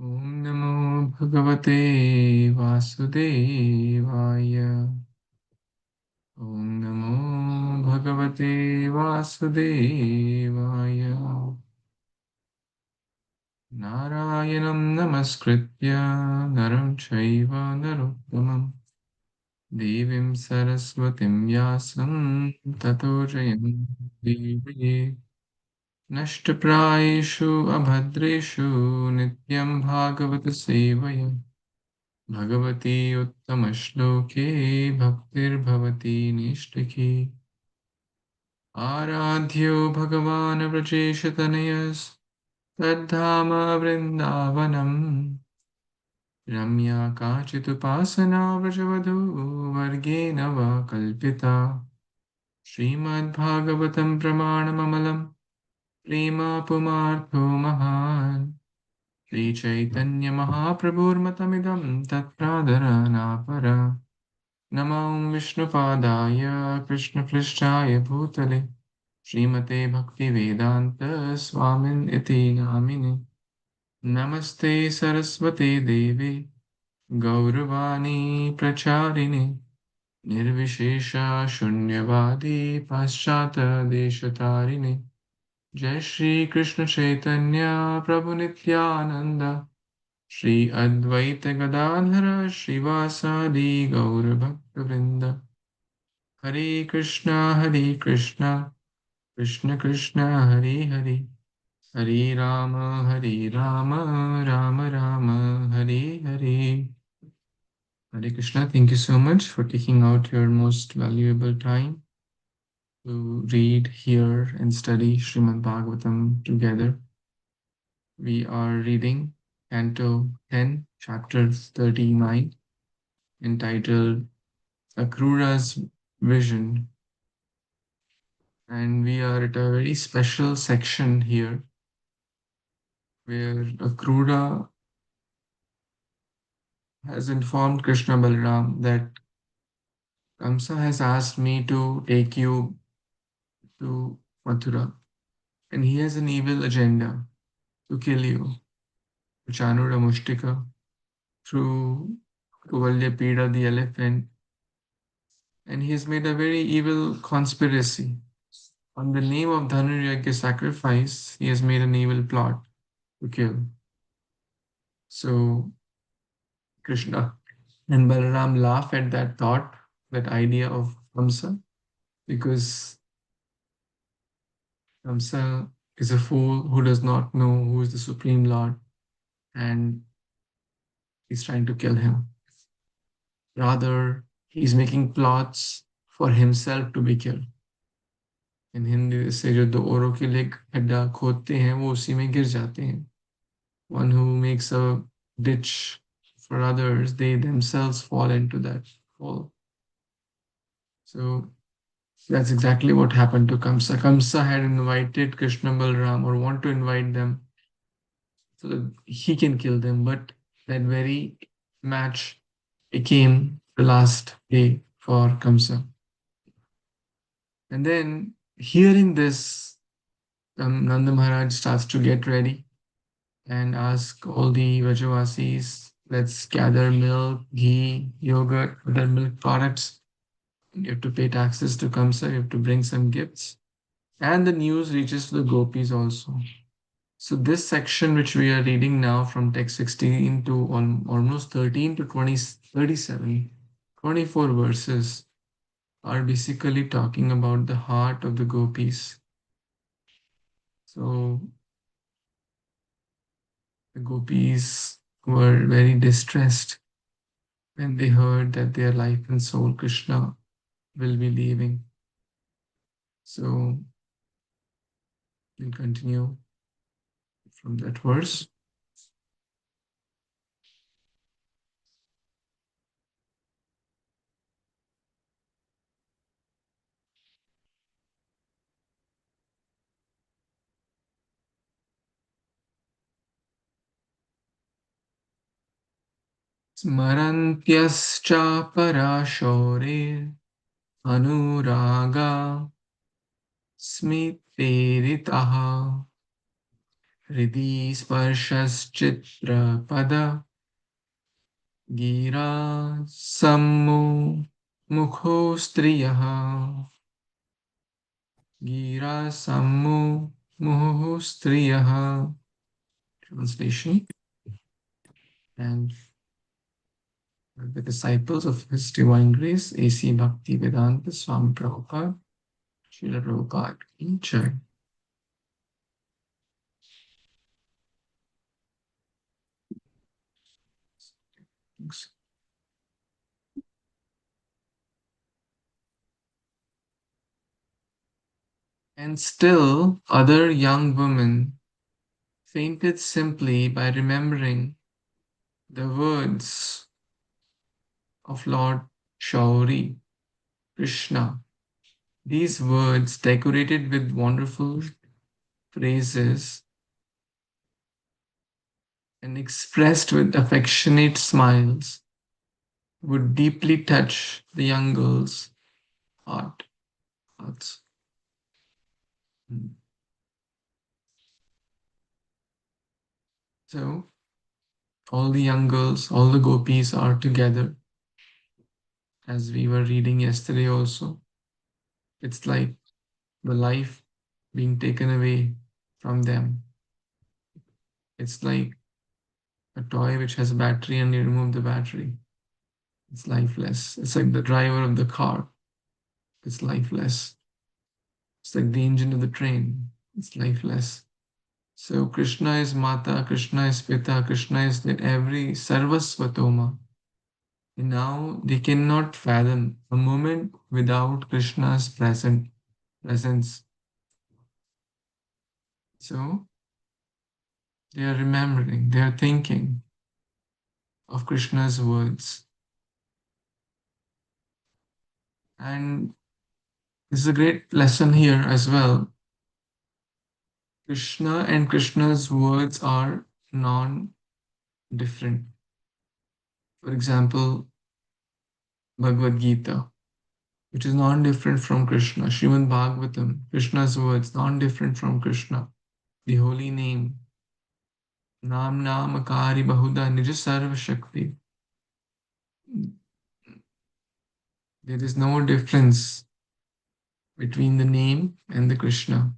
ॐ नमो भगवते वासुदेवाय। ॐ नमो भगवते वासुदेवाय। नारायणं नमस्कृत्य नरं चैव नरोत्तमं देवीं सरस्वतीं व्यासं ततो जयमुदीरये। नष्टप्रायेषु अभद्रेषु नित्यं भागवतसेवया भगवती उत्तमश्लोके भक्तिर्भवती निष्ठिकी। आराध्यो भगवान् व्रजेशतनयस्तद्धाम वृन्दावनम् रम्या काचिदुपासना व्रजवधूवर्गेण वा कल्पिता। श्रीमद्भागवतं प्रमाणममलं प्रेमापुमार्थो महान् श्रीचैतन्यमहाप्रभुर्मतमिदं तत्प्रादरणापरा। नमो विष्णुपादाय कृष्णपृष्ठाय भूतले श्रीमते भक्तिवेदान्त स्वामिन् इति नामिने। नमस्ते सरस्वते देवे गौरवाणी प्रचारिणे निर्विशेषा शून्यवादी पाश्चात्यदेशतारिणे। जय श्री कृष्ण चैतन्य प्रभु नित्यानंद श्री अद्वैत गदाधर श्रीवासादि गौर भक्तवृंद। हरे कृष्णा कृष्ण कृष्ण हरे हरे, हरे Ram Ram Ram Hare Hare. Hare Krishna, thank you so much for taking out your most valuable time to read, hear, and study Śrīmad-Bhāgavatam together. We are reading Canto 10, Chapter 39, entitled Akrura's Vision. And we are at a very special section here where Akrura has informed Krishna Balaram that Kamsa has asked me to take you to Mathura, and he has an evil agenda to kill you, Chanura Mushtika, through Kuvalyapida the elephant, and he has made a very evil conspiracy. On the name of Dhanuryaga sacrifice, he has made an evil plot to kill. So Krishna and Balaram laugh at that thought, that idea of Kamsa, because Kamsa is a fool who does not know who is the Supreme Lord, and he's trying to kill him. Rather, he's making plots for himself to be killed. In Hindi से जो दो औरों के लिए गड्ढा खोदते हैं वो उसी में गिर जाते हैं. One who makes a ditch for others, they themselves fall into that hole. So that's exactly what happened to Kamsa. Kamsa had invited Krishna Balram, or want to invite them so that he can kill them, but that very match became the last day for Kamsa. And then, hearing this, Nanda Maharaj starts to get ready and ask all the Vrajavasis, let's gather milk, ghee, yogurt, other milk products. You have to pay taxes to Kamsa, you have to bring some gifts. And the news reaches to the gopis also. So this section which we are reading now from text 16 to almost 13 to 20, 37, 24 verses are basically talking about the heart of the gopis. So the gopis were very distressed when they heard that their life and soul Krishna will be leaving. So we'll continue from that verse. Smarantyascha parashore anuraga smiteritaha Hridhi Sparshas Pada Gira Sammu Mukho Striyaha Gira Sammu Muhu Striyaha. Translation. And the disciples of His Divine Grace, A.C. Bhaktivedanta Swami Prabhupada, Srila Prabhupada ki Jai. And still other young women fainted simply by remembering the words of Lord Shauri, Kṛṣṇa. These words, decorated with wonderful phrases and expressed with affectionate smiles, would deeply touch the young girl's hearts. So, all the young girls, all the gopis are together, as we were reading yesterday also. It's like the life being taken away from them. It's like a toy which has a battery and you remove the battery. It's lifeless. It's like the driver of the car. It's lifeless. It's like the engine of the train. It's lifeless. So Kṛṣṇa is Mata, Kṛṣṇa is Pita, Kṛṣṇa is every Sarvasvatoma. And now they cannot fathom a moment without Kṛṣṇa's presence. So they are remembering, they are thinking of Kṛṣṇa's words. And this is a great lesson here as well. Kṛṣṇa and Kṛṣṇa's words are non-different. For example, Bhagavad Gita, which is non-different from Kṛṣṇa. Śrīmad-Bhāgavatam, Kṛṣṇa's words, non-different from Kṛṣṇa. The holy name, Nam Namakari Bahuda Nija Sarva Shakti. There is no difference between the name and the Kṛṣṇa.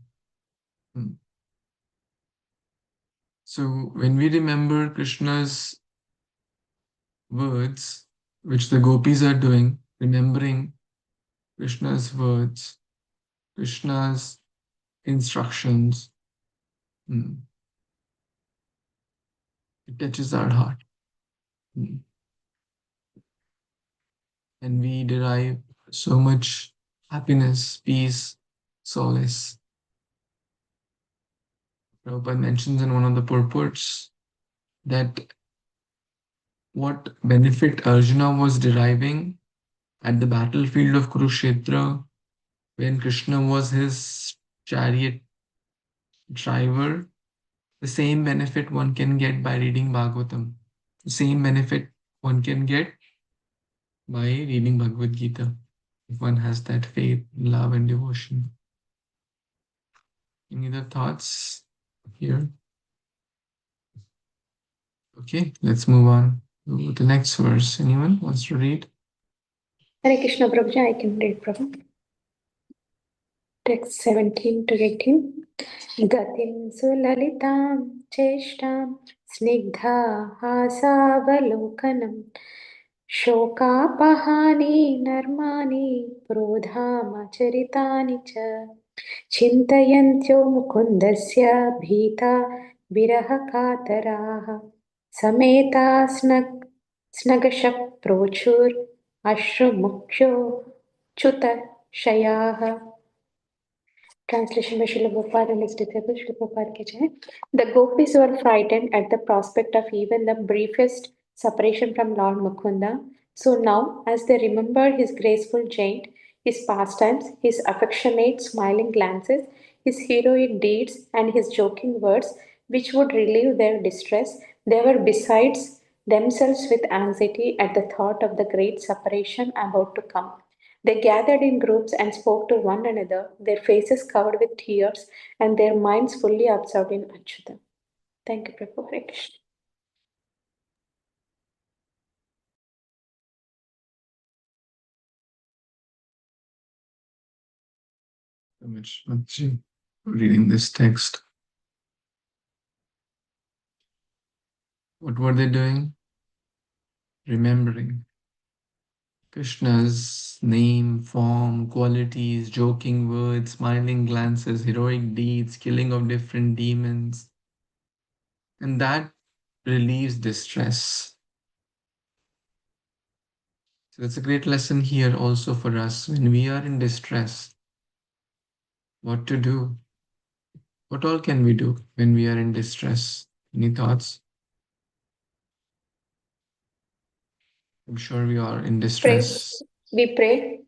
So when we remember Kṛṣṇa's words, which the gopis are doing, remembering Kṛṣṇa's words, Kṛṣṇa's instructions, it touches our heart. And we derive so much happiness, peace, solace. Prabhupada mentions in one of the purports that what benefit Arjuna was deriving at the battlefield of Kurukshetra when Kṛṣṇa was his chariot driver, the same benefit one can get by reading Bhagavatam. The same benefit one can get by reading Bhagavad Gita if one has that faith, love, and devotion. Any other thoughts here? Okay, let's move on to the next verse. Anyone wants to read? Hare Krishna, Prabhuji, I can read, Prabhu. Text 17 to 18. Gatim sulalitam cheshtam snigdha hasavalokanam shokapahani narmani prodhamacharitani cha chintayantyo mukundasya bhita virahakataraha sameta snagashak prochur ashramukshyo chuta shayaha. Translation by Srila Prabhupada and his disciple Srila Prabhupada ki Jai. The gopis were frightened at the prospect of even the briefest separation from Lord Mukunda. So now, as they remembered his graceful chant, his pastimes, his affectionate smiling glances, his heroic deeds, and his joking words, which would relieve their distress, they were besides themselves with anxiety at the thought of the great separation about to come. They gathered in groups and spoke to one another, their faces covered with tears and their minds fully absorbed in Achyuta. Thank you, Prabhu. Hare Krishna. So much, Matji, for reading this text. What were they doing? Remembering Krishna's name, form, qualities, joking words, smiling glances, heroic deeds, killing of different demons. And that relieves distress. So that's a great lesson here also for us. When we are in distress, what to do? What all can we do when we are in distress? Any thoughts? I'm sure we are in Pray. distress. We pray.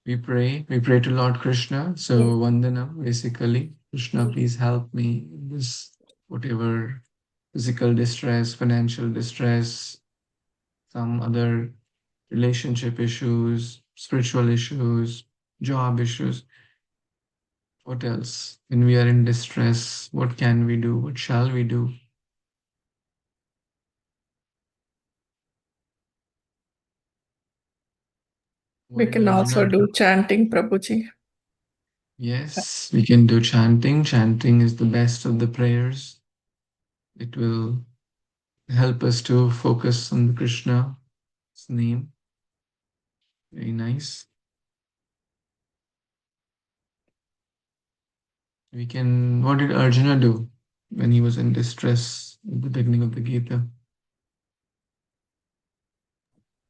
We pray to Lord Krishna. So Yes. Vandanam, basically, Krishna, please help me in this whatever physical distress, financial distress, some other relationship issues, spiritual issues, job issues. What else? When we are in distress, what can we do? What shall we do? We can also do chanting, Prabhuji. Yes, we can do chanting. Chanting is the best of the prayers. It will help us to focus on Krishna's name. Very nice. We can, what did Arjuna do when he was in distress at the beginning of the Gita?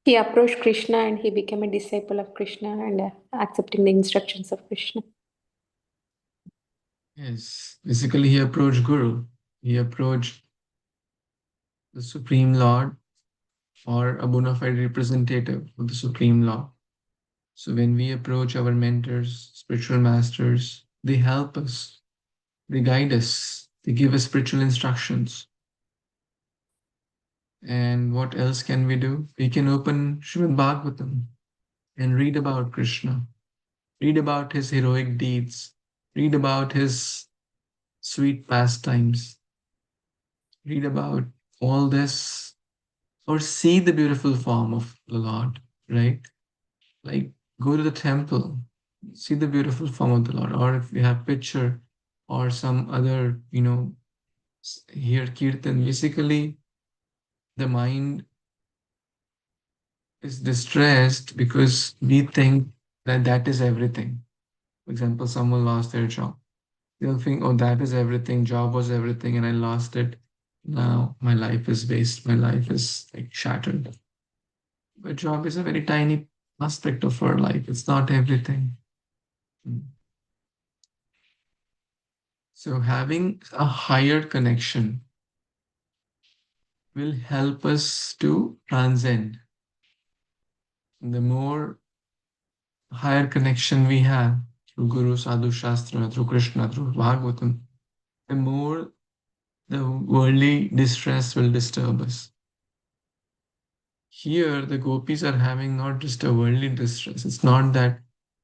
He approached Krishna and he became a disciple of Krishna and accepting the instructions of Krishna. Yes, basically he approached Guru. He approached the Supreme Lord or a bona fide representative of the Supreme Lord. So when we approach our mentors, spiritual masters, they help us, they guide us, they give us spiritual instructions. And what else can we do? We can open Śrīmad-Bhāgavatam and read about Krishna, read about his heroic deeds, read about his sweet pastimes, read about all this, or see the beautiful form of the Lord, right? Like go to the temple, see the beautiful form of the Lord, or if you have picture or some other, hear kirtan. Basically, the mind is distressed because we think that that is everything. For example, someone lost their job. They'll think, oh, that is everything. Job was everything, and I lost it. Now my life is waste. My life is like shattered. But job is a very tiny aspect of our life. It's not everything. So having a higher connection will help us to transcend. The more higher connection we have through Guru, Sadhu, Shastra, through Krishna, through Bhagavatam, the more the worldly distress will disturb us. Here, the gopis are having not just a worldly distress. It's not that,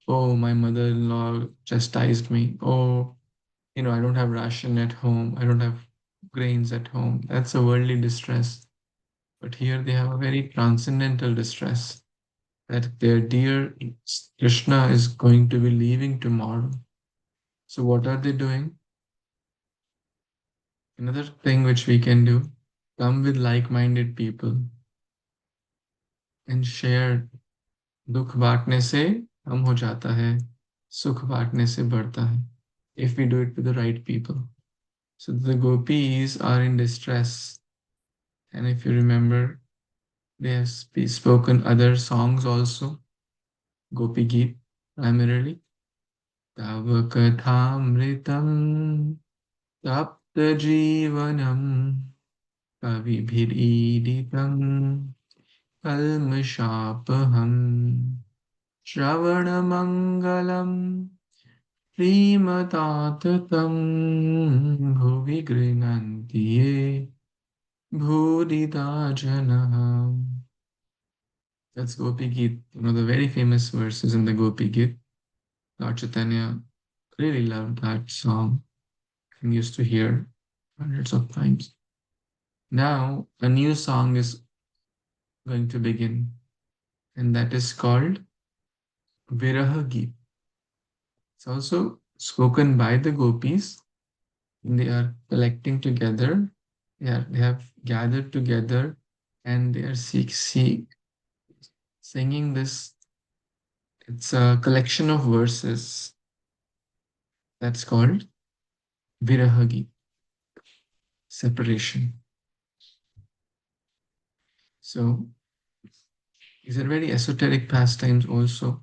oh, my mother-in-law chastised me. Oh, I don't have ration at home. I don't have grains at home. That's a worldly distress. But here they have a very transcendental distress that their dear Krishna is going to be leaving tomorrow. So what are they doing? Another thing which we can do, come with like-minded people and share. दुख बांटने से कम हो जाता है, सुख बांटने से बढ़ता है. If we do it with the right people. So the gopis are in distress. And if you remember, they have spoken other songs also. Gopi Geet primarily. Tava kathamritam tapta jivanam kavibhiriditam kalmashapaham Shravanamangalam Srimatatam Bhuvi Grinanti Ye Bhudita Janaha. That's Gopi Geet, one of the very famous verses in the Gopi Geet. Lord Chaitanya really loved that song and used to hear hundreds of times. Now, a new song is going to begin, and that is called Viraha Geet. It's also spoken by the gopis. They are collecting together. They have gathered together, and they are singing this. It's a collection of verses that's called Viraha Geet, separation. So these are very esoteric pastimes also.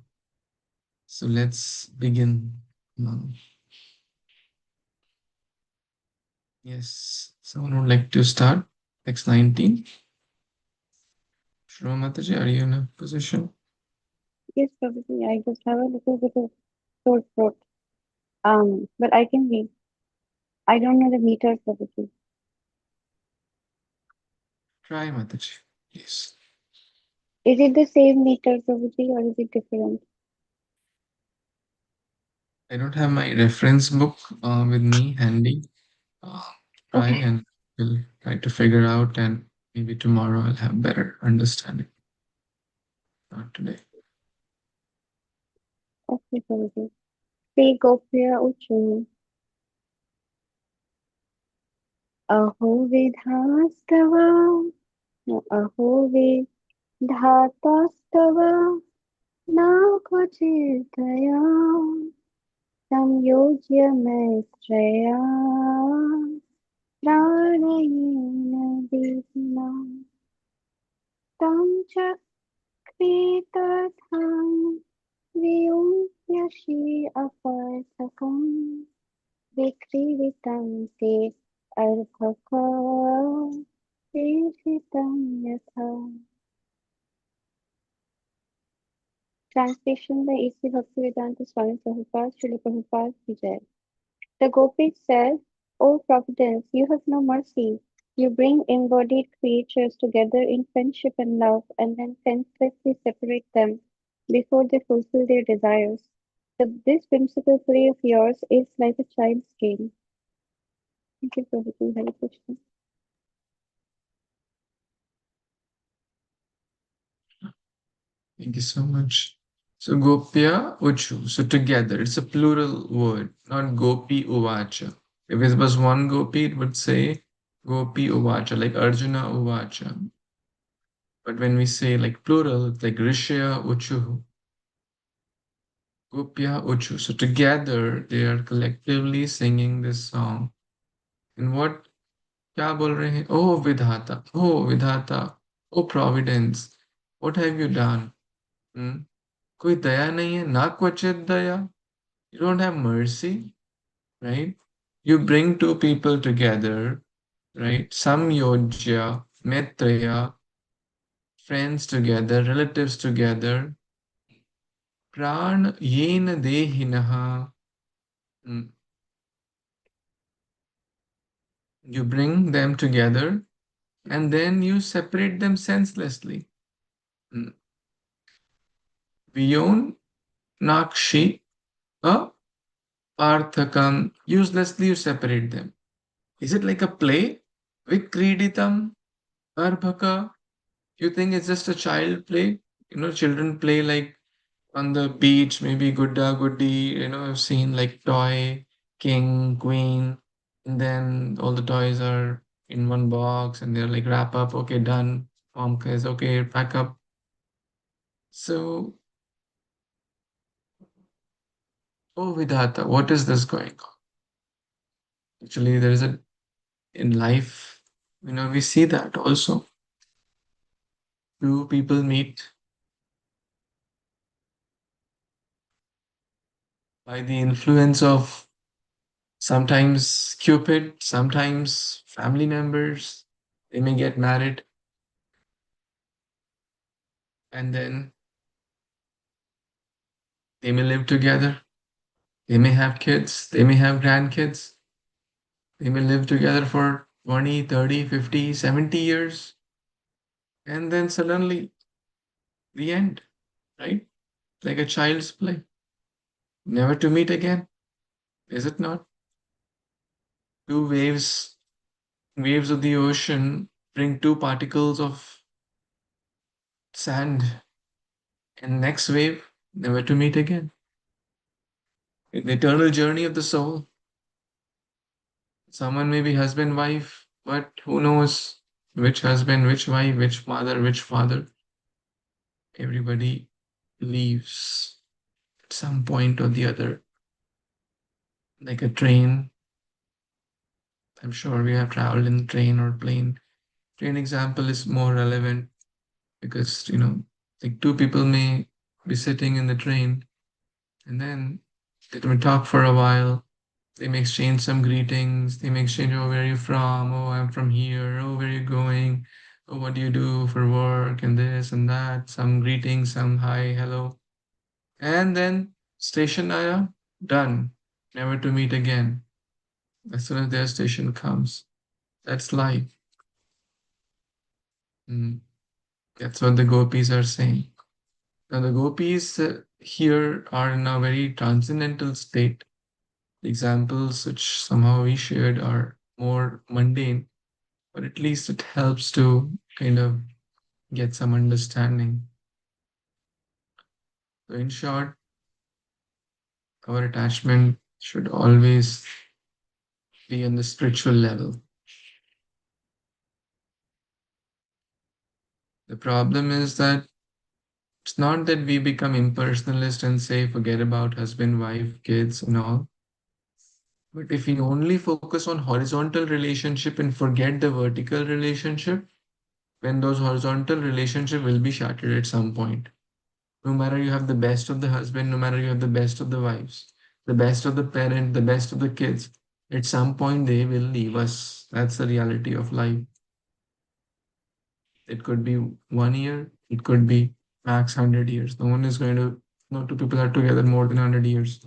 So let's begin. Yes, someone would like to start. Text 19. Shri Mataji, are you in a position? Yes, Prabhuji, I just have a little bit of sore throat. But I can read. I don't know the meters, Prabhuji. Try Mataji, please. Is it the same meter, Prabhuji, or is it different? I don't have my reference book with me handy. Try Okay. and we'll try to figure out, and maybe tomorrow I'll have better understanding. Not today. Okay, Prabhuji. Sri Gopya Uchu. Aho vidhastava. No, aho vidhatastava. Na kvachitaya. Samyojya maitraya. Pranayena vidna. Tam chakritartham. Vyumyashi aparthakam vikrivitam te arthaka vihitam yatha. Translation by A.C. Bhaktivedanta Swami Prabhupada, Srila Prabhupada Ki Jai. The gopis said, O Providence, you have no mercy. You bring embodied creatures together in friendship and love and then senselessly separate them before they fulfill their desires. This whimsical play of yours is like a child's game. Thank you, Prabhuji. Hare Krishna. Thank you so much. So Gopya Uchu. So together, it's a plural word, not Gopi Uvacha. If it was one Gopi, it would say Gopi Uvacha, like Arjuna Uvacha. But when we say like plural, it's like Rishya Uchu. Gopya Uchu. So together, they are collectively singing this song. And what क्या बोल रहे हैं? Oh Vidhata, oh Vidhata, oh Providence, what have you done? Hmm? कोई दया नहीं है, ना क्वचित दया. You don't have mercy, right? You bring two people together, right? Samyojya, Maitreya, friends together, relatives together. Pran yena dehinaha. Mm. You bring them together and then you separate them senselessly. Mm. Viyon nakshi arthakam. Uselessly you separate them. Is it like a play? Vikriditam arbhaka. You think it's just a child play? Children play like on the beach, maybe gudda guddi. I've seen like toy king, queen, and then all the toys are in one box and they're like wrap up, okay, done. Mom says, okay, pack up. So, oh Vidhata, what is this going on? Actually, there is in life, we see that also. Two people meet by the influence of sometimes Cupid, sometimes family members. They may get married and then they may live together. They may have kids. They may have grandkids. They may live together for 20, 30, 50, 70 years. And then suddenly the end, right? Like a child's play. Never to meet again. Is it not? Two waves waves of the ocean bring 2 particles of sand, and next wave, never to meet again. In the eternal journey of the soul, someone may be husband, wife, but who knows which husband, which wife, which mother, which father. Everybody leaves at some point or the other. Like a train. I'm sure we have traveled in train or plane. Train example is more relevant because, like 2 people may be sitting in the train and then they may talk for a while. They may exchange some greetings. They may exchange, oh, where are you from? Oh, I'm from here. Oh, where are you going? Oh, what do you do for work? And this and that. Some greetings, some hi, hello. And then station Aya, done. Never to meet again. As soon as their station comes. That's life. That's what the gopis are saying. Now the gopis here are in a very transcendental state. The examples which somehow we shared are more mundane, but at least it helps to kind of get some understanding. So in short, our attachment should always be on the spiritual level. The problem is that it's not that we become impersonalist and say forget about husband, wife, kids and all. But if we only focus on horizontal relationship and forget the vertical relationship, then those horizontal relationship will be shattered at some point. No matter you have the best of the husband, no matter you have the best of the wives, the best of the parent, the best of the kids, at some point they will leave us. That's the reality of life. It could be 1 year, it could be max 100 years. No one is going to, no 2 people are together more than 100 years.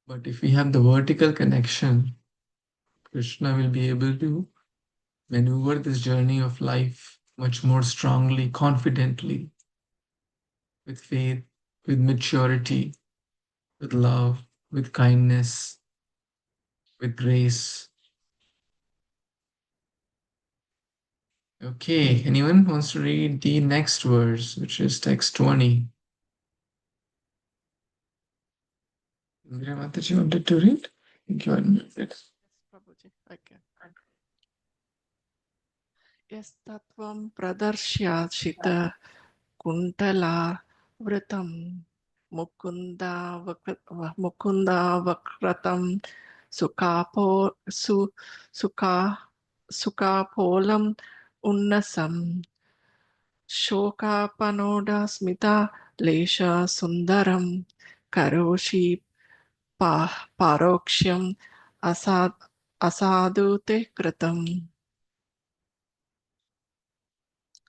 But if we have the vertical connection, Kṛṣṇa will be able to maneuver this journey of life much more strongly, confidently, with faith, with maturity, with love, with kindness, with grace. Okay, anyone wants to read the next verse, which is text 20? Indira Mataji wanted to read? I think you unmuted. Yes, Prabhuji, I can. Yastatvam pradarshyashita kuntala vratam mukunda vakratam sukha sukapolam unnasam shokapanoda smita lesha sundaram karoshi paroksham asadute kratam.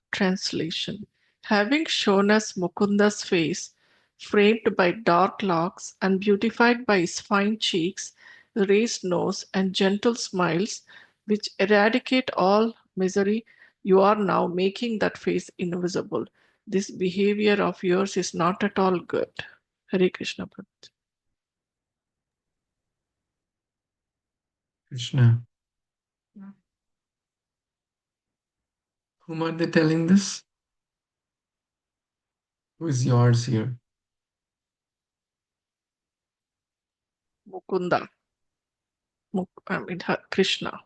Translation. Having shown us Mukunda's face, framed by dark locks and beautified by his fine cheeks, raised nose, and gentle smiles, which eradicate all misery, you are now making that face invisible. This behavior of yours is not at all good. Hare Krishna Prabhuji. Krishna. Whom are they telling this? Who is yours here? Mukunda. Krishna.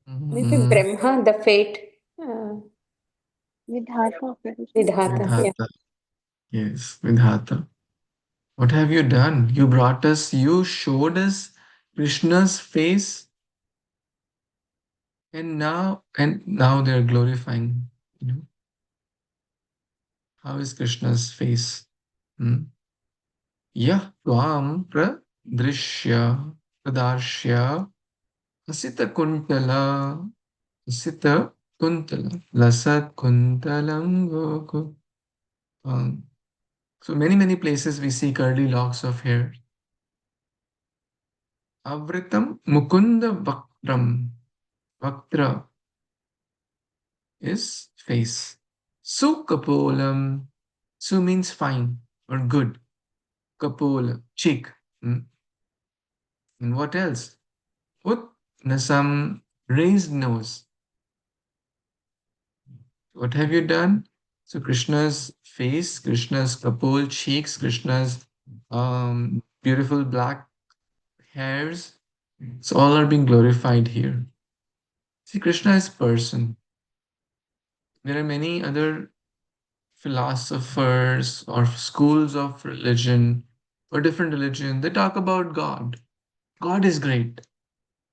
Maybe Brahma, the fate. Vidhata. Vidhata. Yeah. Vidhata. Yes, Vidhata. What have you done? You brought us, you showed us Krishna's face, and now they're glorifying. How is Krishna's face? Yah tvam pradrishya pradarshya asita kuntala lasat kuntalam gokul. So many places we see curly locks of hair. Avritam mukunda vaktram. Vaktra is face. Sukapolam. Su means fine or good. Kapola, cheek. And what else? Utnasam, raised nose. What have you done? So Krishna's face, Krishna's couple cheeks, Krishna's beautiful black hairs, so all are being glorified here. See, Krishna is person. There are many other philosophers or schools of religion or different religion. They talk about God. God is great.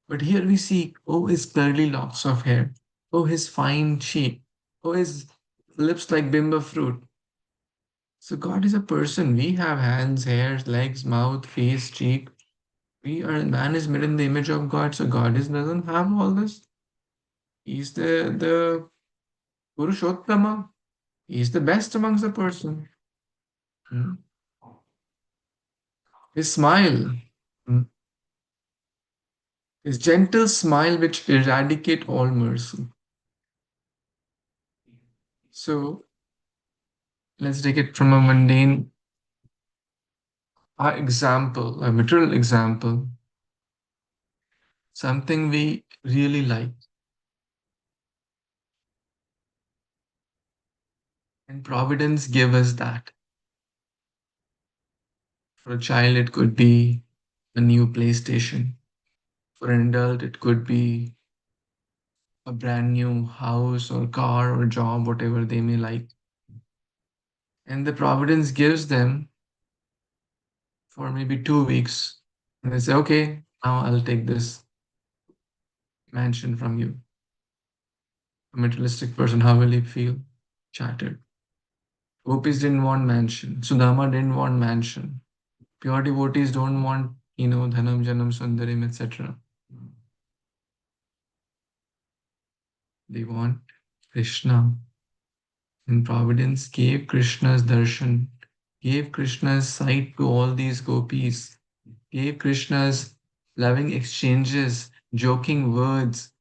But here we see, oh, his curly locks of hair. Oh, his fine cheek. Oh, his lips like bimba fruit. So God is a person. We have hands, hairs, legs, mouth, face, cheek. Man is made in the image of God. So doesn't have all this. He's the Purushottama. He's the best amongst the person. Hmm. His smile, hmm, his gentle smile which eradicate all mercy. So let's take it from a mundane example, a material example, something we really like. And Providence give us that. For a child, it could be a new PlayStation. For an adult, it could be a brand new house or car or job, whatever they may like. And the Providence gives them for maybe 2 weeks. And they say, okay, now I'll take this mansion from you. A materialistic person, how will he feel? Shattered. Gopis didn't want mansion. Sudama didn't want mansion. Pure devotees don't want, dhanam, janam, sundarim, etc. They want Krishna. And Providence gave Krishna's darshan, gave Krishna's sight to all these gopis, gave Krishna's loving exchanges, joking words,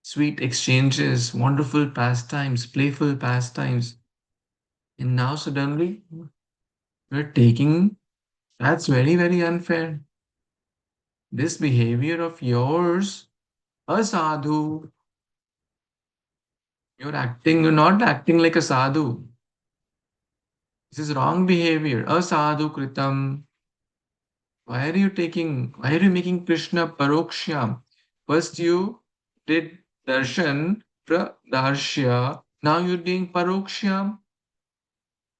sweet exchanges, wonderful pastimes, playful pastimes. And now suddenly we're taking, that's very, very unfair. This behavior of yours, a sadhu, you're not acting like a sadhu. This is wrong behavior. A sadhu kritam. Why are you making Krishna paroksham? First you did darshan, pradarshya, now you're doing paroksham.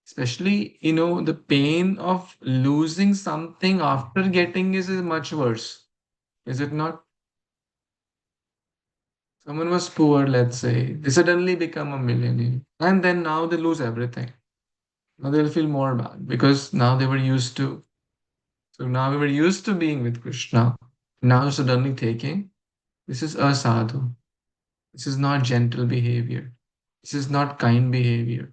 Especially, the pain of losing something after getting is much worse. Is it not? Someone was poor, let's say. They suddenly become a millionaire. And then now they lose everything. Now they'll feel more bad because now they were used to. So now we were used to being with Krishna. Now suddenly taking. This is asadhu. This is not gentle behavior. This is not kind behavior.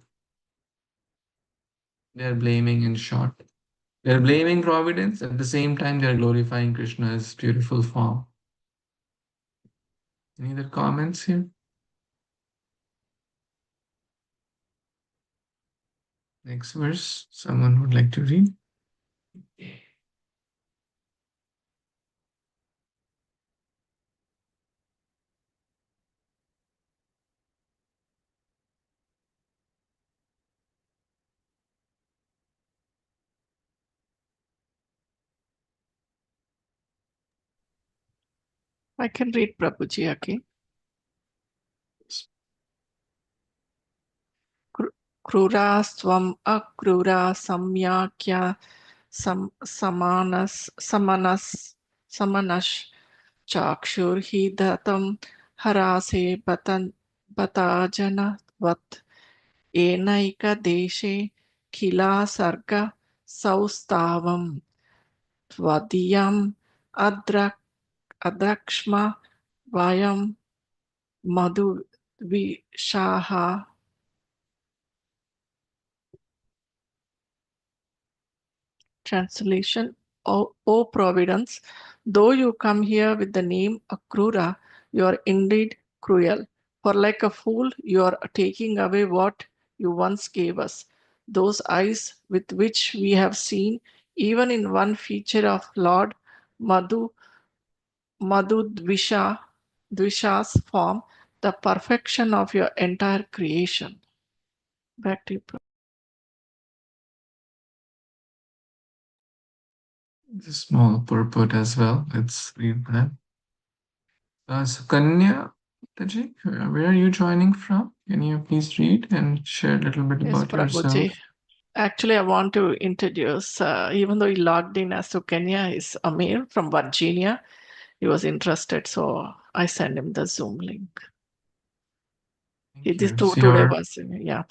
They are blaming in short. They are blaming Providence. At the same time, they are glorifying Krishna's beautiful form. Any other comments here? Next verse, someone would like to read? I can read Prabhuji again. Krurasvam akrura samyakya samanas chakshur hidatam harase batajanatvat enaika deshe khila sarga saustavam tvadiyam adrakshma vayam madhu vishaha. Translation: O Providence, though you come here with the name Akrura, you are indeed cruel. For like a fool, you are taking away what you once gave us. Those eyes with which we have seen, even in one feature of Lord, Dvisha's form, the perfection of your entire creation. Back to you, Prabhu. The small purport as well. Let's read that. So Kanya, Taji, where are you joining from? Can you please read and share a little bit Yes, about yourself? Prabhuji. Actually, I want to introduce, even though he logged in as to Kenya, is Amir from Virginia. He was interested, so I sent him the Zoom link. Thank This you. So today was, yeah,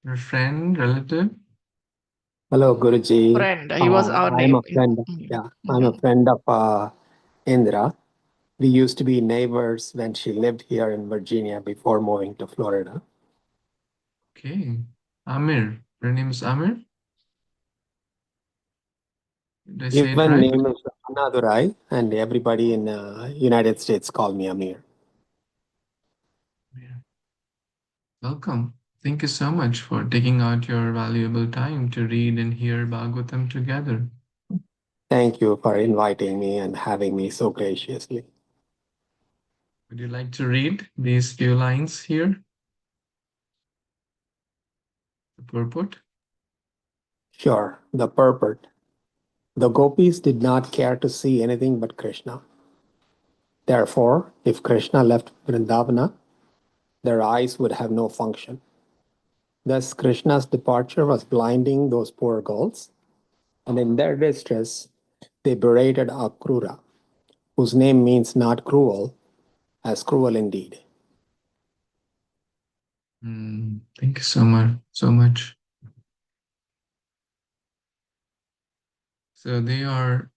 your friend, relative? Hello, Guruji. friend. He was our I'm name. a friend. Yeah, I'm a friend of Indra. We used to be neighbors when she lived here in Virginia before moving to Florida. Okay. Amir. Your name is Amir? Did I say it Even right? name is Anadurai, and everybody in United States call me Amir. Yeah. Welcome. Thank you so much for taking out your valuable time to read and hear Bhagavatam together. Thank you for inviting me and having me so graciously. Would you like to read these few lines here? The purport? Sure, the purport. The gopis did not care to see anything but Krishna. Therefore, if Krishna left Vrindavana, their eyes would have no function. Thus, Krishna's departure was blinding those poor girls, and in their distress, they berated Akrura, whose name means not cruel, as cruel indeed. Thank you so much. So they are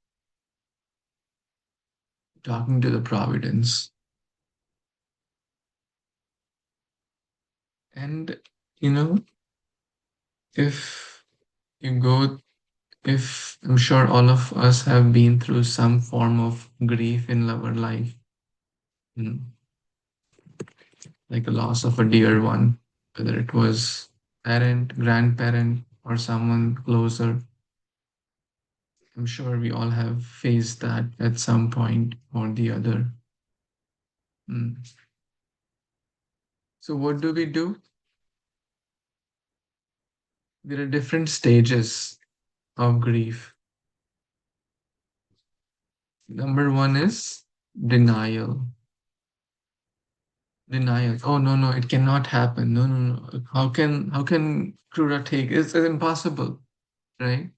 talking to the Providence. And, if you go, if I'm sure all of us have been through some form of grief in our life, like a loss of a dear one, whether it was parent, grandparent, or someone closer. I'm sure we all have faced that at some point or the other. So what do? There are different stages of grief. Number one is denial. Oh no, it cannot happen. No. How can Krura take? It's impossible, right?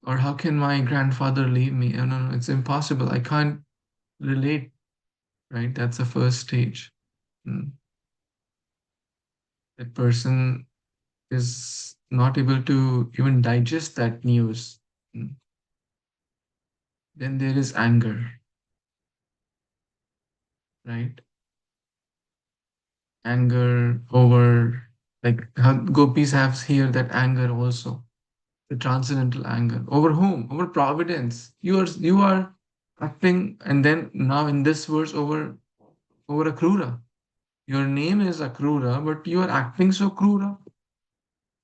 Or how can my grandfather leave me? Oh no, it's impossible. I can't relate, right? That's the first stage. That person is not able to even digest that news. Then there is anger, right? Anger over, like how gopis have here, that anger also, the transcendental anger. Over whom? Over Providence. You are acting, and then now in this verse, over Akrura. Your name is Akrura, but you are acting so Krura.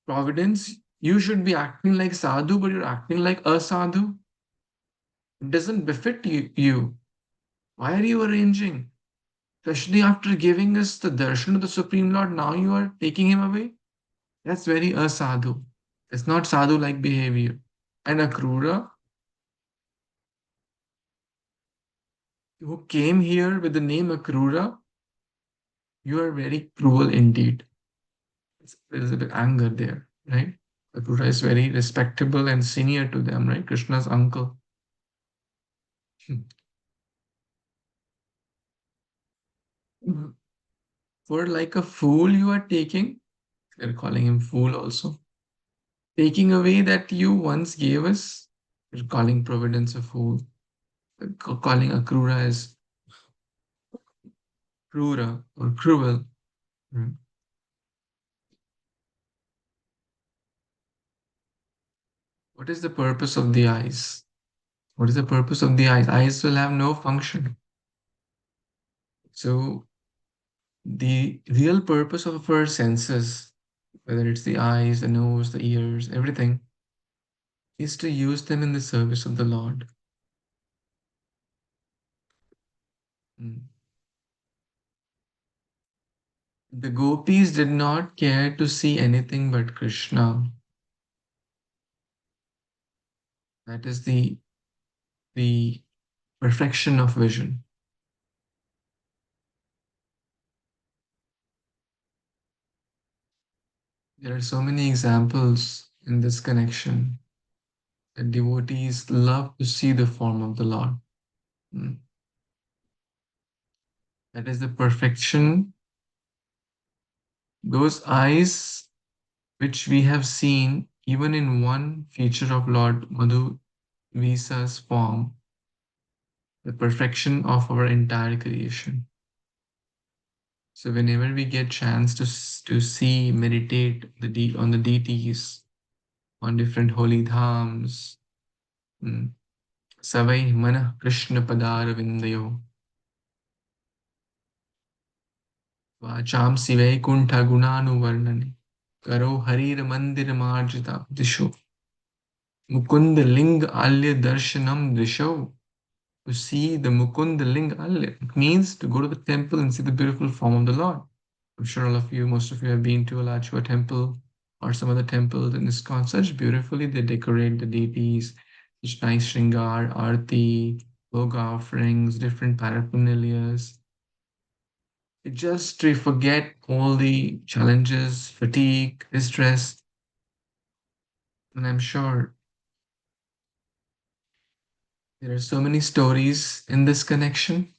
Providence, you should be acting like sadhu, but you're acting like a sadhu. It doesn't befit you. Why are you arranging? Especially after giving us the darshan of the Supreme Lord, now you are taking him away? That's very asadhu. It's not sadhu-like behavior. And Akrura, who came here with the name Akrura, you are very cruel indeed. There is a bit anger there, right? Akrura is very respectable and senior to them, right? Krishna's uncle. For like a fool you are taking, they're calling him fool also. Taking away that you once gave us, you're calling Providence a fool. Calling Akrura as Krura or cruel. What is the purpose of the eyes? What is the purpose of the eyes? Eyes will have no function. So the real purpose of our senses, whether it's the eyes, the nose, the ears, everything, is to use them in the service of the Lord. Mm. The gopis did not care to see anything but Krishna. That is the perfection of vision. There are so many examples in this connection that devotees love to see the form of the Lord. Mm. That is the perfection. Those eyes which we have seen even in one feature of Lord Madhuvisa's form, the perfection of our entire creation. So whenever we get chance to see, meditate on the deities, on different holy dhams, Savai Mana Krishna Padara Vindayo, Vacham Sivai Kuntha Gunanu Varnani, Karo Harir Mandir Marjita Disho, Mukund Ling Alya Darshanam Disho. To see the Mukund Ling Alya, it means to go to the temple and see the beautiful form of the Lord. I'm sure most of you have been to a Alachua temple or some other temples in ISKCON. Such beautifully they decorate the deities, such nice shringar, arti, bhoga offerings, different paraphernalias. Just to forget all the challenges, fatigue, distress. And I'm sure there are so many stories in this connection.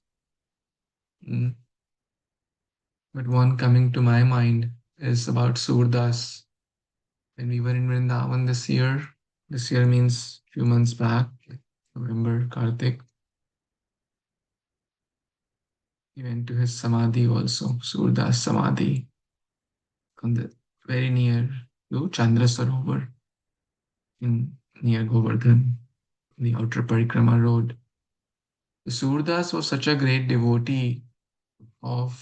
But one coming to my mind is about Surdas. When we were in Vrindavan this year means few months back, November, Kartik, he went to his Samadhi also, Surdas Samadhi, on the very near to Chandra Sarovar near Govardhan, the outer Parikrama road. The Surdas was such a great devotee of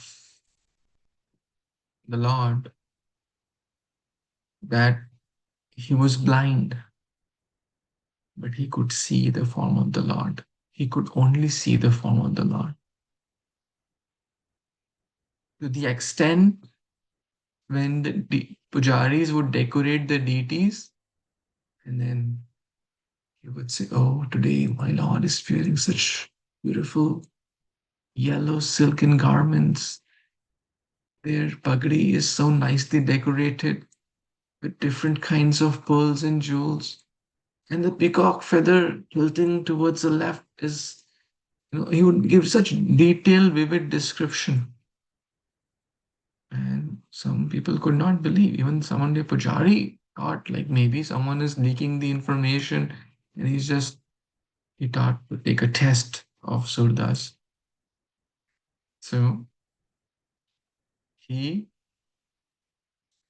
the Lord that he was blind, but he could see the form of the Lord. He could only see the form of the Lord. To the extent when the pujaris would decorate the deities, and then he would say, "Oh, today my Lord is wearing such beautiful yellow silken garments. Their pagadi is so nicely decorated with different kinds of pearls and jewels. And the peacock feather tilting towards the left is," he would give such detailed, vivid description. And some people could not believe. Even someone, the pujari, thought like maybe someone is leaking the information and he thought to take a test of Surdas. So he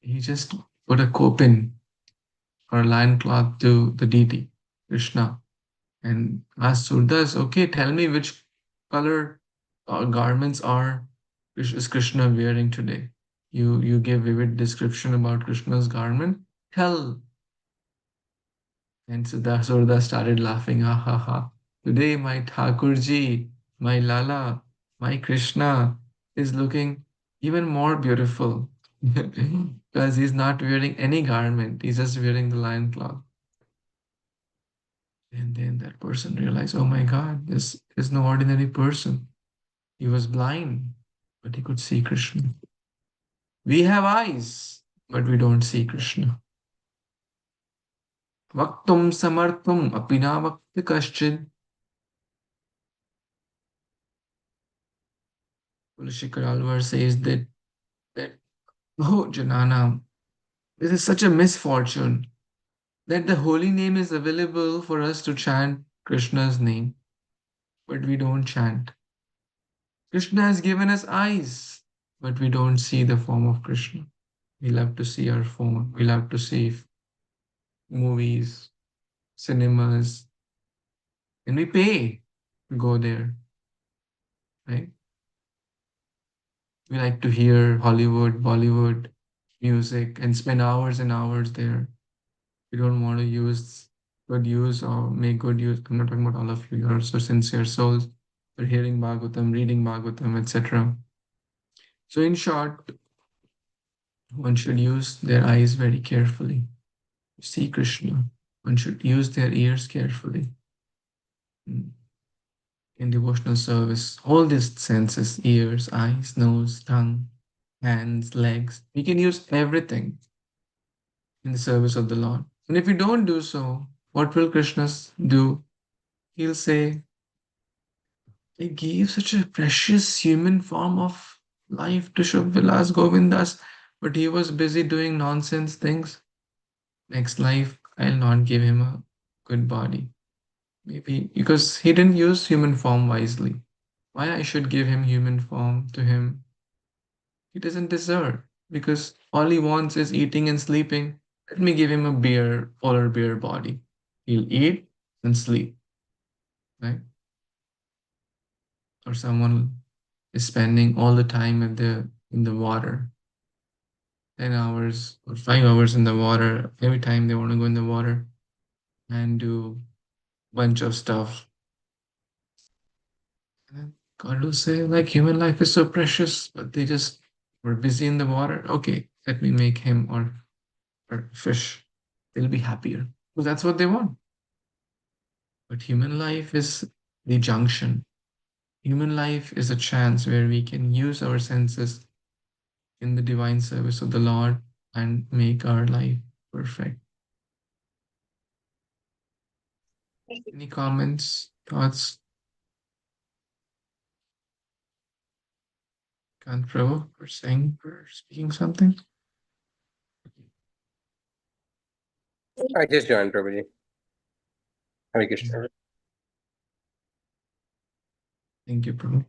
just put a kopin or a lion cloth to the deity, Krishna, and asked Surdas, "Okay, tell me which color garments is Krishna wearing today? You gave vivid description about Krishna's garment. Tell." And Surdas started laughing, ha ha ha. "Today my Thakurji, my Lala, my Krishna is looking even more beautiful because he's not wearing any garment. He's just wearing the lion cloth." And then that person realized, oh my God, this is no ordinary person. He was blind, but he could see Krishna. We have eyes, but we don't see Krishna. Vaktum samartham apina vakti kaschid. Kulashikar Alvar says that oh Janana, this is such a misfortune that the holy name is available for us to chant Krishna's name, but we don't chant. Krishna has given us eyes, but we don't see the form of Krishna. We love to see our phone. We love to see movies, cinemas, and we pay to go there, right? We like to hear Hollywood, Bollywood music and spend hours and hours there. We don't want to make good use. I'm not talking about all of you. You're so sincere souls. for hearing Bhagavatam, reading Bhagavatam, etc. So in short, one should use their eyes very carefully to see Krishna. One should use their ears carefully in devotional service. All these senses, ears, eyes, nose, tongue, hands, legs, we can use everything in the service of the Lord. And if we don't do so, what will Krishna do? He'll say, I gave such a precious human form of life to Shubh-Vilas Govindas, but he was busy doing nonsense things. Next life, I'll not give him a good body. Maybe because he didn't use human form wisely. Why I should give him human form to him? He doesn't deserve, because all he wants is eating and sleeping. Let me give him a polar bear body. He'll eat and sleep, right? Or someone is spending all the time in the water, 10 hours or 5 hours in the water every time they want to go in the water and do bunch of stuff. And then God will say, like, human life is so precious, but they just were busy in the water. Okay, let me make him or fish. They'll be happier because that's what they want. But human life is the junction. Human life is a chance where we can use our senses in the divine service of the Lord and make our life perfect. Any comments, thoughts? Kant Prabhu for saying or speaking something? I just joined, Prabhuji. Hare Krishna. Thank you, Prabhu.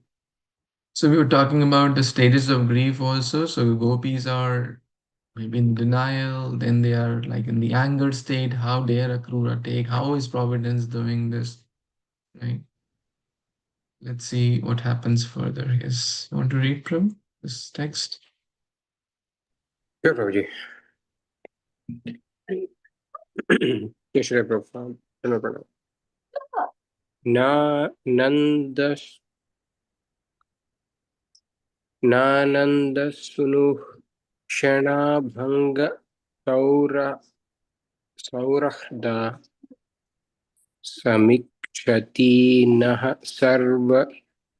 So we were talking about the stages of grief also. So gopis are maybe in denial, then they are like in the anger state. How dare a Krura take? How is Providence doing this? Right? Let's see what happens further. Yes, you want to read, Prabhu, this text? Sure, Prabhuji. Yesterday, Prabhupada. Nananda Sunu Bhanga Saurahda Samikshati Naha Sarva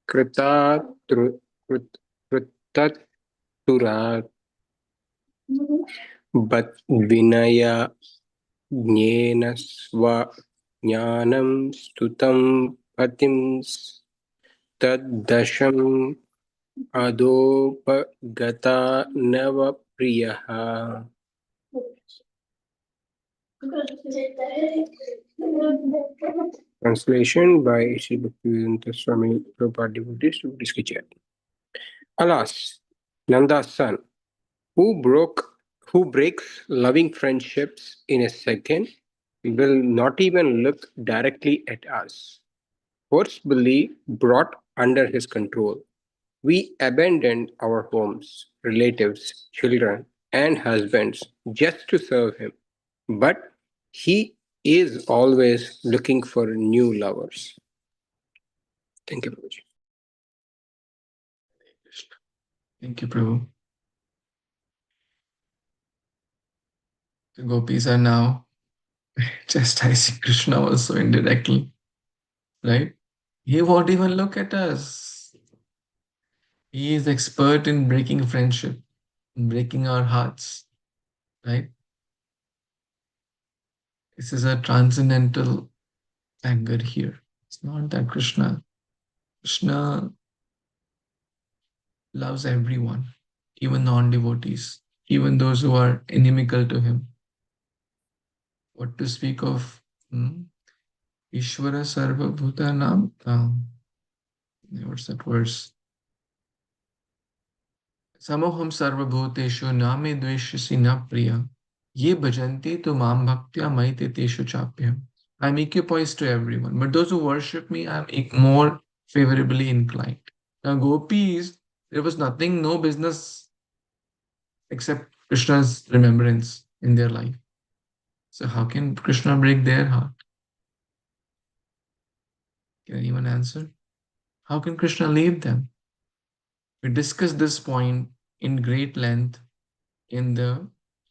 Kritatura But Vinaya Jnena Swa Jnanam Stutam Patims Taddasham Adopagata Nava Priyaha. Translation by Sri Bhaktivedanta Swami Prabhupada devotees to Śrī Caitanya. Alas, Nanda's son, who breaks loving friendships in a second, will not even look directly at us. Forcibly brought under his control, we abandoned our homes, relatives, children, and husbands just to serve him. But he is always looking for new lovers. Thank you, Prabhuji. Thank you, Prabhu. The gopis are now chastising Krishna also indirectly, right? He won't even look at us. He is expert in breaking friendship, in breaking our hearts, right? This is a transcendental anger here. It's not that Krishna loves everyone, even non-devotees, even those who are inimical to him. What to speak of Ishvara Sarva Bhutanam? What's that verse? Samoham Sarva Bhuteshu Name Dveshasi Na Priya Ye Bhajanti Tu Mam Bhaktya Maite Teshu Chapyam. I'm equipoised to everyone, but those who worship me, I'm more favorably inclined. Now, gopis, there was nothing, no business except Krishna's remembrance in their life. So how can Krishna break their heart? Can anyone answer? How can Krishna leave them? We discussed this point in great length in the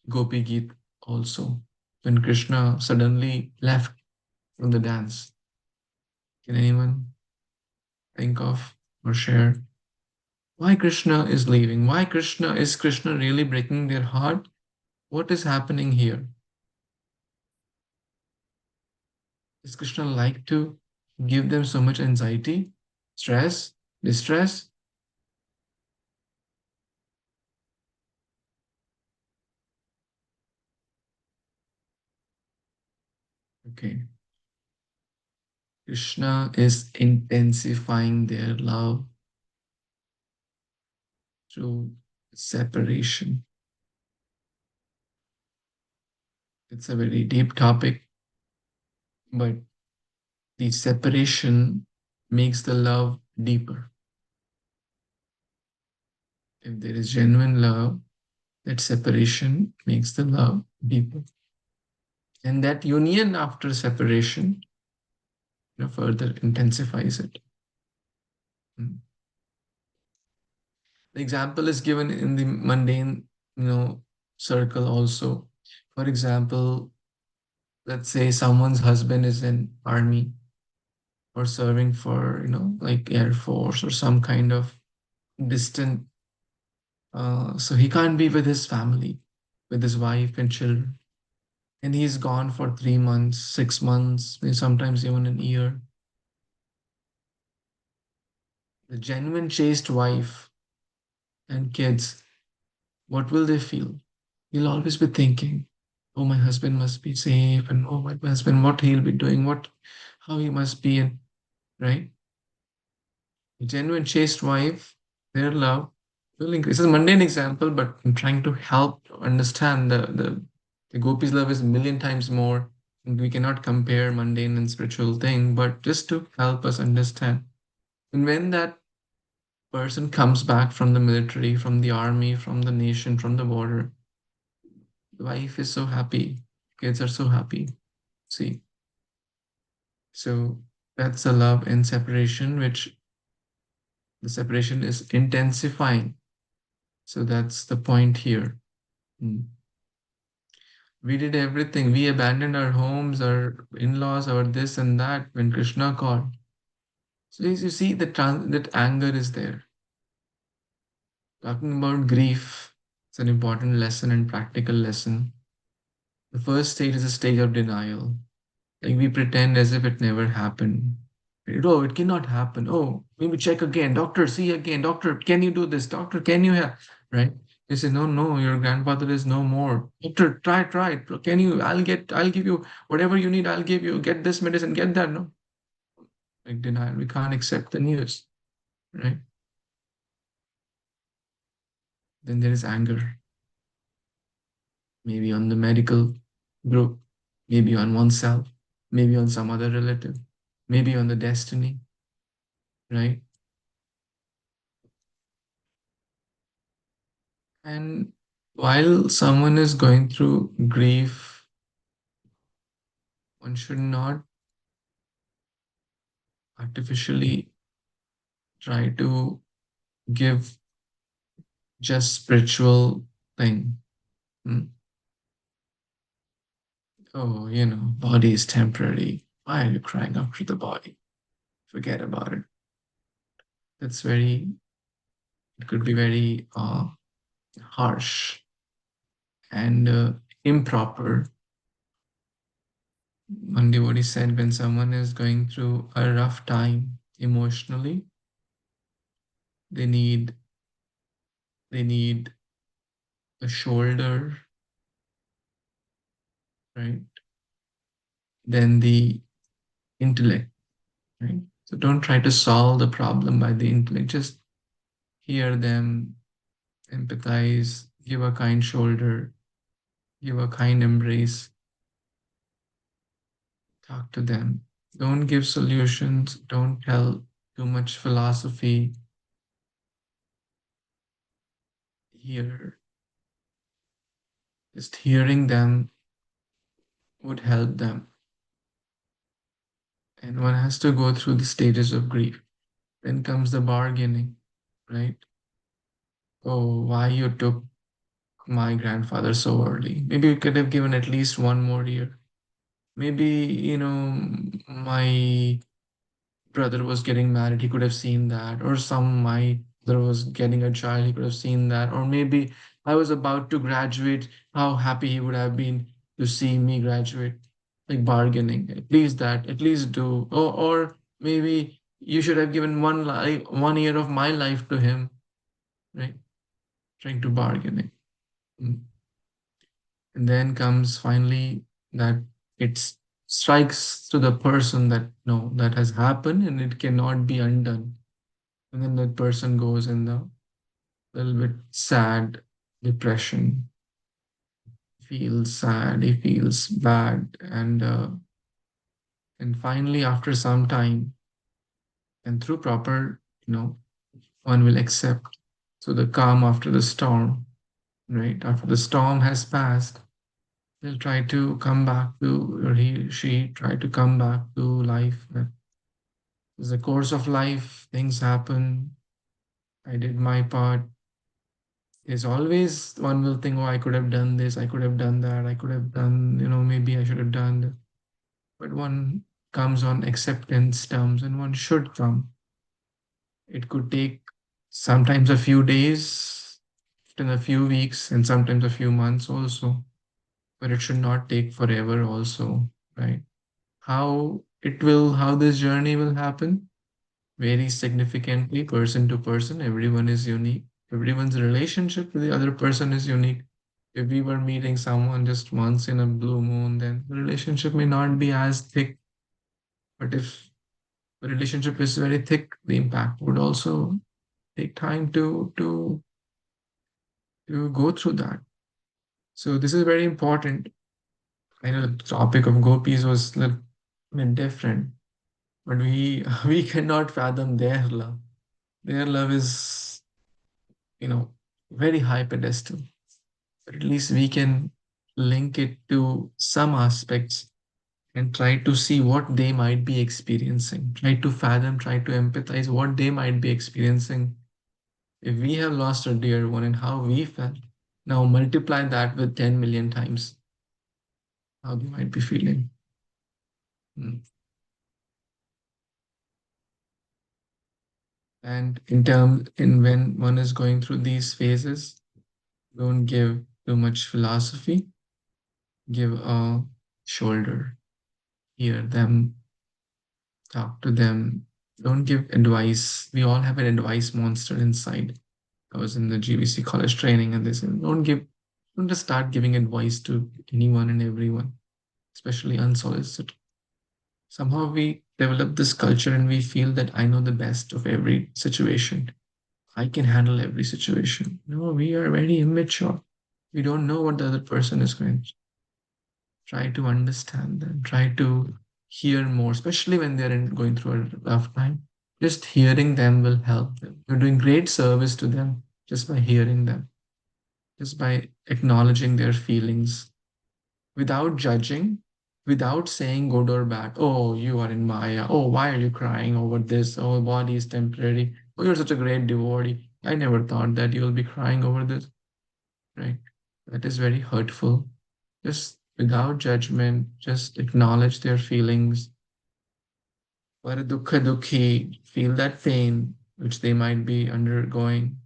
Gopi Geet also, when Krishna suddenly left from the dance. Can anyone think of or share why Krishna is leaving? Why is Krishna really breaking their heart? What is happening here? Does Krishna like to give them so much anxiety, stress, distress? Okay. Krishna is intensifying their love through separation. It's a very deep topic, but the separation makes the love deeper. If there is genuine love, that separation makes the love deeper. And that union after separation further intensifies it. The example is given in the mundane, circle also. For example, let's say someone's husband is in army or serving for, like Air Force or some kind of distant, so he can't be with his family, with his wife and children. And he's gone for 3 months, 6 months, maybe sometimes even an year. The genuine chaste wife and kids, what will they feel? You'll always be thinking, oh, my husband must be safe, and oh, my husband, what he'll be doing, how he must be, and right? A genuine chaste wife, their love will increase. It's a mundane example, but I'm trying to help understand the gopis' love is a million times more. And we cannot compare mundane and spiritual thing, but just to help us understand. And when that person comes back from the military, from the army, from the nation, from the border, the wife is so happy, kids are so happy. See, so that's a love and separation, which the separation is intensifying. So that's the point here. We did everything. We abandoned our homes, our in-laws, our this and that when Krishna called. So as you see, that anger is there. Talking about grief, it's an important lesson and practical lesson. The first stage is a stage of denial. Like we pretend as if it never happened. Oh, it cannot happen. Oh, maybe check again. Doctor, see again. Doctor, can you do this? Doctor, can you help? Right? They say, no, no, your grandfather is no more. Doctor, try. Can you? I'll give you whatever you need. I'll give you. Get this medicine, get that. No, like denial. We can't accept the news, right? Then there is anger. Maybe on the medical group, maybe on oneself, maybe on some other relative, maybe on the destiny, right? And while someone is going through grief, one should not artificially try to give just spiritual thing. Oh, body is temporary. Why are you crying after the body? Forget about it. It could be very harsh and improper. One devotee said when someone is going through a rough time emotionally, they need a shoulder, right? Then the intellect, right? So don't try to solve the problem by the intellect. Just hear them, empathize, give a kind shoulder, give a kind embrace, talk to them. Don't give solutions. Don't tell too much philosophy. Hear. Just hearing them would help them. And one has to go through the stages of grief. Then comes the bargaining, right? Oh, why you took my grandfather so early? Maybe you could have given at least one more year. Maybe, my brother was getting married, he could have seen that. Or my brother was getting a child, he could have seen that. Or maybe I was about to graduate, how happy he would have been to see me graduate. Like bargaining, at least that, at least do. Or maybe you should have given 1 year of my life to him, right? Trying to bargaining. Mm. And then comes finally that it strikes to the person that no, that has happened and it cannot be undone. And then that person goes in the little bit sad depression, feels sad, he feels bad, and finally after some time and through proper, one will accept. So the calm after the storm, right? After the storm has passed, they'll try to come back to, or she try to come back to life. It's the course of life, things happen. I did my part. There's always one will think, oh, I could have done this, I could have done that, I could have done, maybe I should have done that. But one comes on acceptance terms and one should come. It could take sometimes a few days, often a few weeks, and sometimes a few months also. But it should not take forever also, right? How this journey will happen varies significantly person to person. Everyone is unique. Everyone's relationship with the other person is unique. If we were meeting someone just once in a blue moon, then the relationship may not be as thick. But if the relationship is very thick, the impact would also take time to go through that. So this is very important. I know the topic of gopis was a little bit different, but we cannot fathom their love. Their love is, very high pedestal. But at least we can link it to some aspects and try to see what they might be experiencing. Try to fathom, try to empathize what they might be experiencing. If we have lost a dear one and how we felt, now multiply that with 10 million times how they might be feeling. Mm. And in when one is going through these phases, don't give too much philosophy, give a shoulder, hear them, talk to them. Don't give advice. We all have an advice monster inside. I was in the GBC college training and they said, don't just start giving advice to anyone and everyone, especially unsolicited. Somehow we develop this culture and we feel that I know the best of every situation. I can handle every situation. No, we are very immature. We don't know what the other person is going to try to understand them, try to hear more, especially when they're going through a rough time. Just hearing them will help them. You're doing great service to them just by hearing them, just by acknowledging their feelings without judging, without saying good or bad. Oh, you are in Maya. Oh, why are you crying over this? Oh, body is temporary. Oh, you're such a great devotee. I never thought that you'll be crying over this, right? That is very hurtful. Just without judgment, just acknowledge their feelings. Vara dukkha dukhi, feel that pain which they might be undergoing.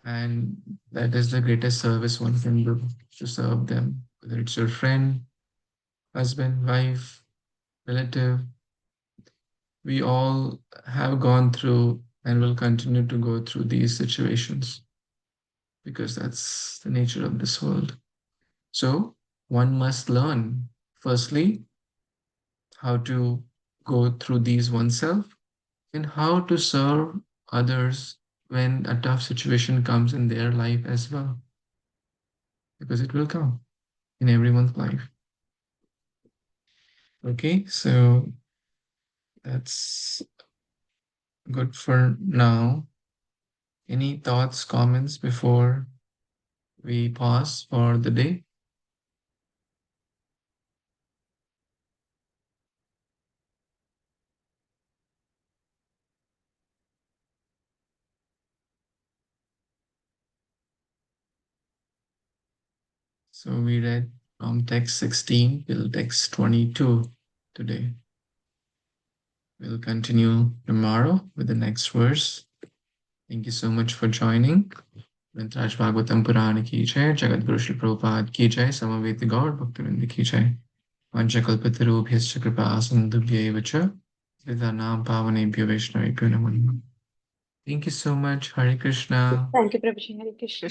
And that is the greatest service one can do, to serve them, whether it's your friend, husband, wife, relative. We all have gone through and will continue to go through these situations because that's the nature of this world. So one must learn, firstly, how to go through these oneself and how to serve others when a tough situation comes in their life as well, because it will come in everyone's life. Okay, so that's good for now. Any thoughts, comments before we pause for the day? So we read from text 16 till text 22 today. We'll continue tomorrow with the next verse. Thank you so much for joining. Vintage Bhagavatam Purana ki jai, Jagat Guru Śrī Prabhupada ki jai, Samaveta Gaur Bhaktivinoda ki jai. Vanchakalpatarubhyascha kripa sindhubhyaiva cha, Vidhanam pavanebhyo vaishnavebhyo namo namah. Thank you so much. Hare Krishna. Thank you, Prabhuji. Hare Krishna.